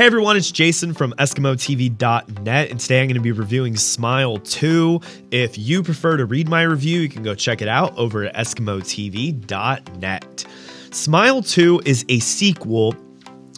Hey everyone, it's Jason from EskimoTV.net, and today I'm going to be reviewing Smile 2. If you prefer to read my review, you can go check it out over at EskimoTV.net. Smile 2 is a sequel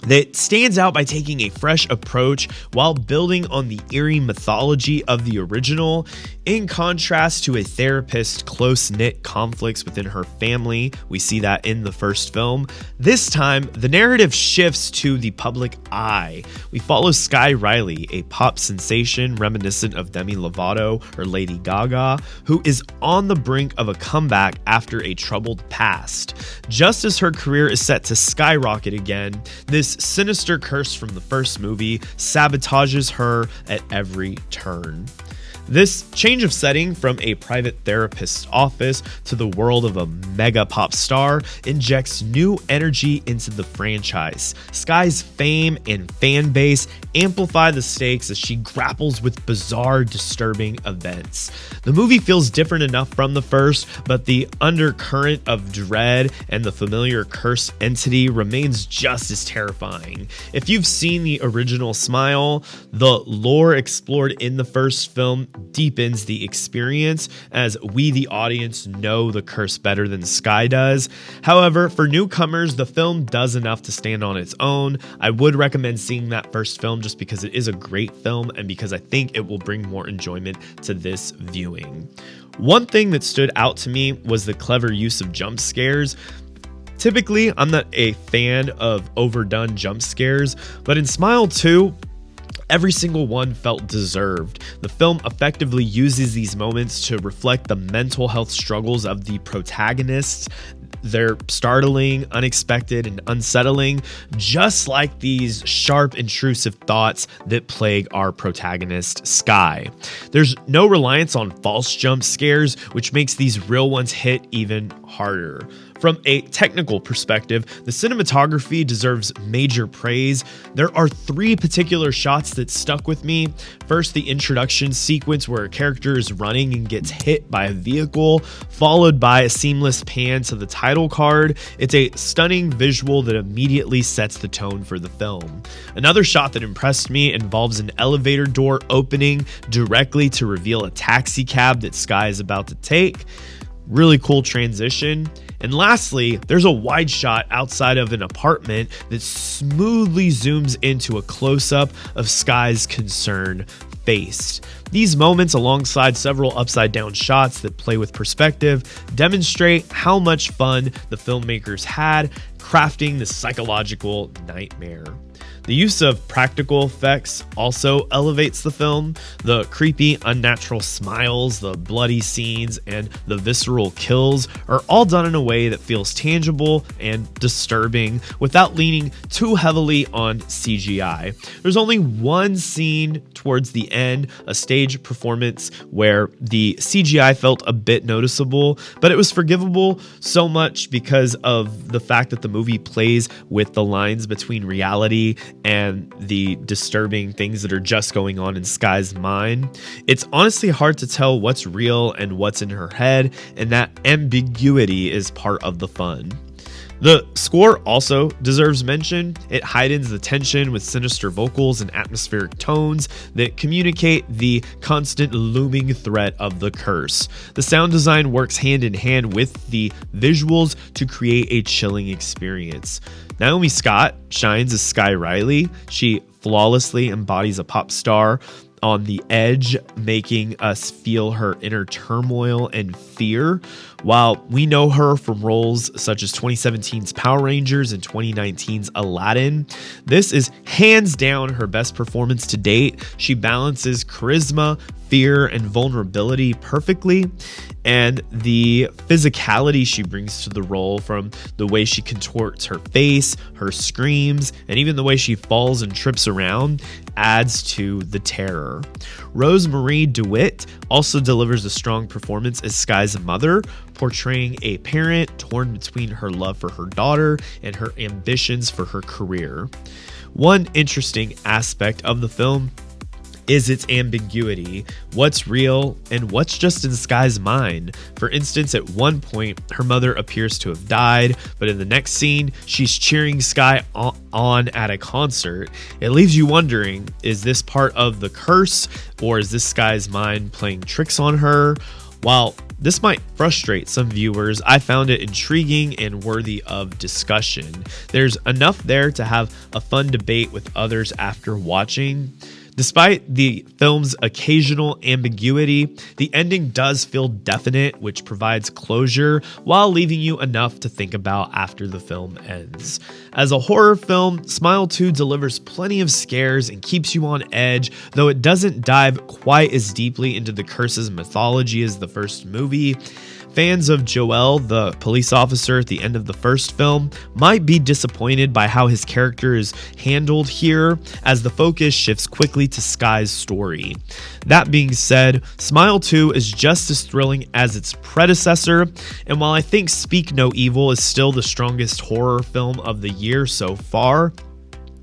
that stands out by taking a fresh approach while building on the eerie mythology of the original. In contrast to a therapist's close-knit conflicts within her family, we see that in the first film. This time, the narrative shifts to the public eye. We follow Sky Riley, a pop sensation reminiscent of Demi Lovato or Lady Gaga, who is on the brink of a comeback after a troubled past. Just as her career is set to skyrocket again, this sinister curse from the first movie sabotages her at every turn. This change of setting from a private therapist's office to the world of a mega pop star injects new energy into the franchise. Sky's fame and fan base amplify the stakes as she grapples with bizarre, disturbing events. The movie feels different enough from the first, but the undercurrent of dread and the familiar cursed entity remains just as terrifying. If you've seen the original Smile, the lore explored in the first film deepens the experience, as we the audience know the curse better than Sky does. However, for newcomers, the film does enough to stand on its own. I would recommend seeing that first film just because it is a great film and because I think it will bring more enjoyment to this viewing. One thing that stood out to me was the clever use of jump scares. Typically, I'm not a fan of overdone jump scares, but in Smile 2, every single one felt deserved. The film effectively uses these moments to reflect the mental health struggles of the protagonists. They're startling, unexpected, and unsettling, just like these sharp, intrusive thoughts that plague our protagonist, Sky. There's no reliance on false jump scares, which makes these real ones hit even harder. From a technical perspective, the cinematography deserves major praise. There are three particular shots that stuck with me. First, the introduction sequence where a character is running and gets hit by a vehicle, followed by a seamless pan to the title card. It's a stunning visual that immediately sets the tone for the film. Another shot that impressed me involves an elevator door opening directly to reveal a taxi cab that Sky is about to take. Really cool transition. And lastly, there's a wide shot outside of an apartment that smoothly zooms into a close-up of Sky's concerned face. These moments, alongside several upside-down shots that play with perspective, demonstrate how much fun the filmmakers had crafting the psychological nightmare. The use of practical effects also elevates the film. The creepy, unnatural smiles, the bloody scenes, and the visceral kills are all done in a way that feels tangible and disturbing without leaning too heavily on CGI. There's only one scene towards the end, a stage performance, where the CGI felt a bit noticeable, but it was forgivable so much because of the fact that the movie plays with the lines between reality and the disturbing things that are just going on in Sky's mind. It's honestly hard to tell what's real and what's in her head, and that ambiguity is part of the fun. The score also deserves mention. It heightens the tension with sinister vocals and atmospheric tones that communicate the constant looming threat of the curse. The sound design works hand in hand with the visuals to create a chilling experience. Naomi Scott shines as Sky Riley. She flawlessly embodies a pop star on the edge, making us feel her inner turmoil and fear. While we know her from roles such as 2017's Power Rangers and 2019's Aladdin, this is hands down her best performance to date. She balances charisma, fear, and vulnerability perfectly, and the physicality she brings to the role, from the way she contorts her face, her screams, and even the way she falls and trips around, adds to the terror. Rosemarie DeWitt also delivers a strong performance as Sky's mother, portraying a parent torn between her love for her daughter and her ambitions for her career. One interesting aspect of the film is its ambiguity, what's real and what's just in Sky's mind. For instance, at one point, her mother appears to have died, but in the next scene, she's cheering Sky on at a concert. It leaves you wondering, is this part of the curse, or is this Sky's mind playing tricks on her? While this might frustrate some viewers, I found it intriguing and worthy of discussion. There's enough there to have a fun debate with others after watching. Despite the film's occasional ambiguity, the ending does feel definite, which provides closure while leaving you enough to think about after the film ends. As a horror film, Smile 2 delivers plenty of scares and keeps you on edge, though it doesn't dive quite as deeply into the curse's mythology as the first movie. Fans of Joel, the police officer at the end of the first film, might be disappointed by how his character is handled here, as the focus shifts quickly to Sky's story. That being said, Smile 2 is just as thrilling as its predecessor, and while I think Speak No Evil is still the strongest horror film of the year so far,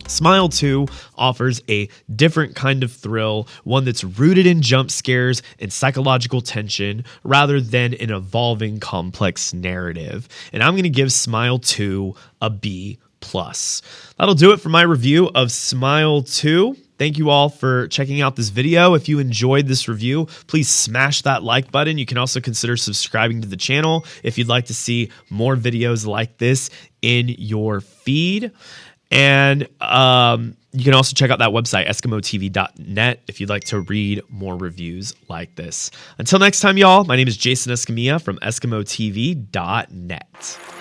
Smile 2 offers a different kind of thrill, one that's rooted in jump scares and psychological tension rather than an evolving complex narrative. And I'm going to give Smile 2 a B+. That'll do it for my review of Smile 2. Thank you all for checking out this video. If you enjoyed this review, please smash that like button. You can also consider subscribing to the channel if you'd like to see more videos like this in your feed. And you can also check out that website, EskimoTV.net, if you'd like to read more reviews like this. Until next time, y'all, my name is Jason Escamilla from EskimoTV.net.